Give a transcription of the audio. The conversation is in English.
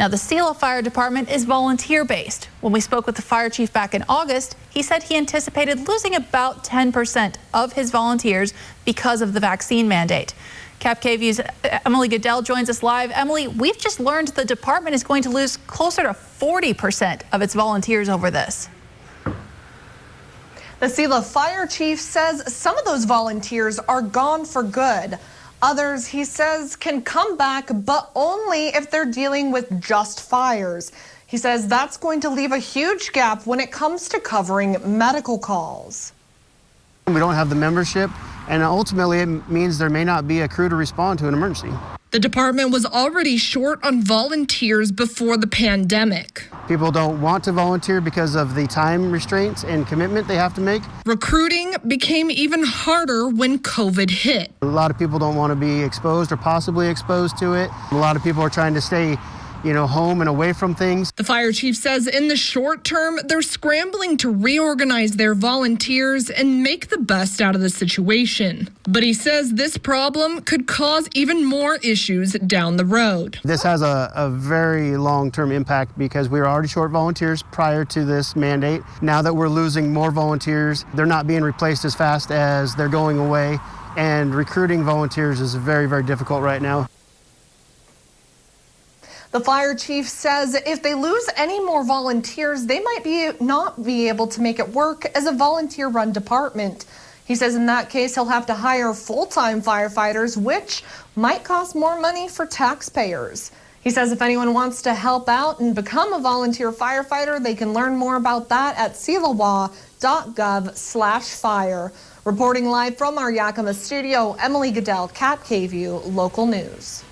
Now, the Selah Fire Department is volunteer-based. When we spoke with the fire chief back in August, he said he anticipated losing about 10% of his volunteers because of the vaccine mandate. Cap KVU's Emily Goodell joins us live. Emily, we've just learned the department is going to lose closer to 40% of its volunteers over this. The Selah fire chief says some of those volunteers are gone for good. Others, he says, can come back, but only if they're dealing with just fires. He says that's going to leave a huge gap when it comes to covering medical calls. We don't have the membership, and ultimately it means there may not be a crew to respond to an emergency. The department was already short on volunteers before the pandemic. People don't want to volunteer because of the time restraints and commitment they have to make. Recruiting became even harder when COVID hit. A lot of people don't want to be exposed or possibly exposed to it. A lot of people are trying to stay, home and away from things. The fire chief says in the short term, they're scrambling to reorganize their volunteers and make the best out of the situation. But he says this problem could cause even more issues down the road. This has a very long-term impact because we were already short volunteers prior to this mandate. Now that we're losing more volunteers, they're not being replaced as fast as they're going away, and recruiting volunteers is very, very difficult right now. The fire chief says if they lose any more volunteers, they might not be able to make it work as a volunteer-run department. He says in that case, he'll have to hire full-time firefighters, which might cost more money for taxpayers. He says if anyone wants to help out and become a volunteer firefighter, they can learn more about that at selahwa.gov/fire. Reporting live from our Yakima studio, Emily Goodell, Cap KVU Local News.